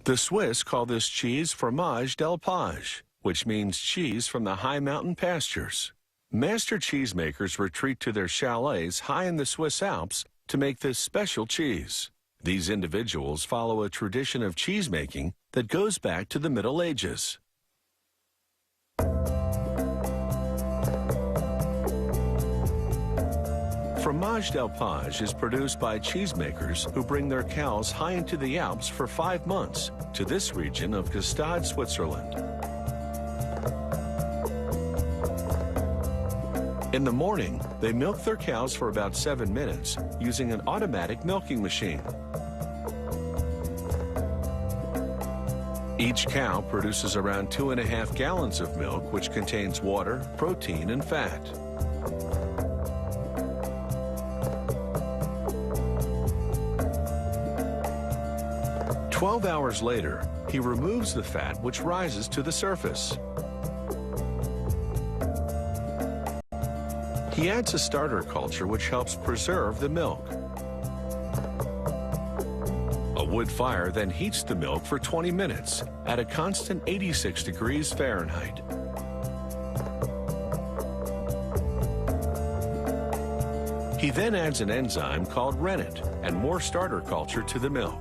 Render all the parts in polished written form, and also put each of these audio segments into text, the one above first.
The Swiss call this cheese fromage d'Alpage, which means cheese from the high mountain pastures. Master cheesemakers retreat to their chalets high in the Swiss Alps to make this special cheese. These individuals follow a tradition of cheesemaking that goes back to the Middle Ages. Fromage d'Alpage is produced by cheesemakers who bring their cows high into the Alps for 5 months to this region of Gstaad, Switzerland. In the morning, they milk their cows for about 7 minutes using an automatic milking machine. Each cow produces around 2.5 gallons of milk, which contains water, protein, and fat. "12 hours later, he removes the fat, which rises to the surface. He adds a starter culture, which helps preserve the milk. A wood fire then heats the milk for 20 minutes at a constant 86 degrees Fahrenheit. He then adds an enzyme called rennet and more starter culture to the milk.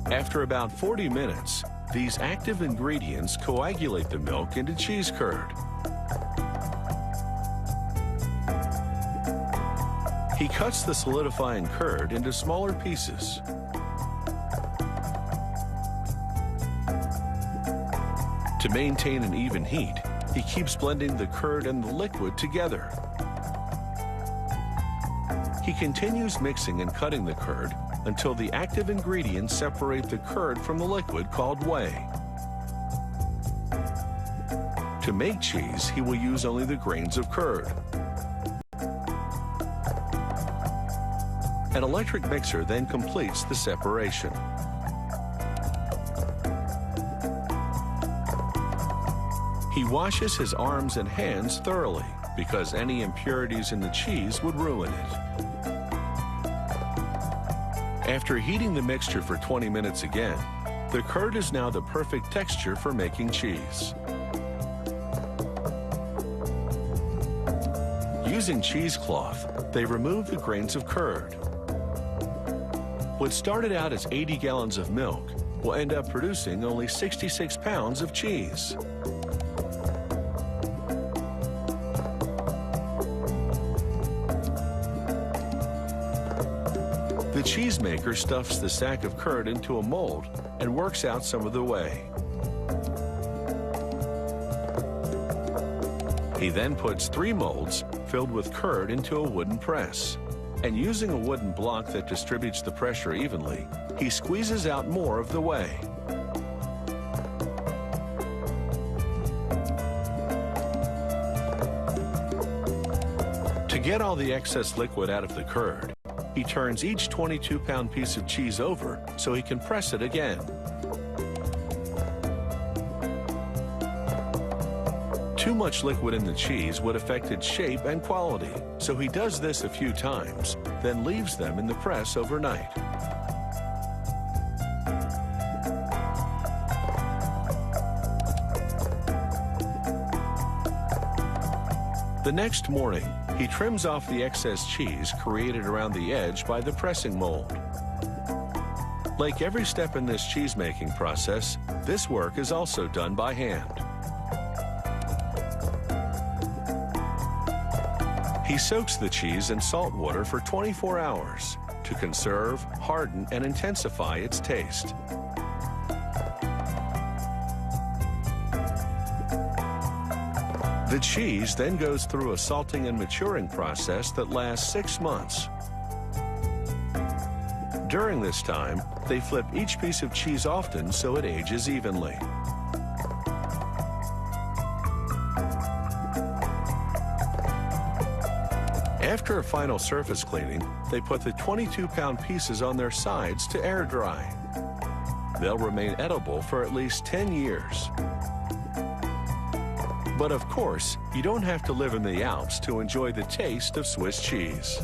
After about 40 minutes, these active ingredients coagulate the milk into cheese curd. He cuts the solidifying curd into smaller pieces. To maintain an even heat, he keeps blending the curd and the liquid together. He continues mixing and cutting the curd until the active ingredients separate the curd from the liquid called whey. To make cheese, he will use only the grains of curd. An electric mixer then completes the separation. He washes his arms and hands thoroughly because any impurities in the cheese would ruin it. After heating the mixture for 20 minutes again, the curd is now the perfect texture for making cheese. Using cheesecloth, they remove the grains of curd. What started out as 80 gallons of milk will end up producing only 66 pounds of cheese. The cheesemaker stuffs the sack of curd into a mold and works out some of the whey. He then puts 3 molds filled with curd into a wooden press. And using a wooden block that distributes the pressure evenly, he squeezes out more of the whey. To get all the excess liquid out of the curd, he turns each 22-pound piece of cheese over so he can press it again. Too much liquid in the cheese would affect its shape and quality, so he does this a few times, then leaves them in the press overnight. The next morning, he trims off the excess cheese created around the edge by the pressing mold. Like every step in this cheese-making process, this work is also done by hand. He soaks the cheese in salt water for 24 hours to conserve, harden, and intensify its taste. The cheese then goes through a salting and maturing process that lasts 6 months. During this time, they flip each piece of cheese often so it ages evenly. After a final surface cleaning, they put the 22-pound pieces on their sides to air dry. They'll remain edible for at least 10 years. But of course, you don't have to live in the Alps to enjoy the taste of Swiss cheese.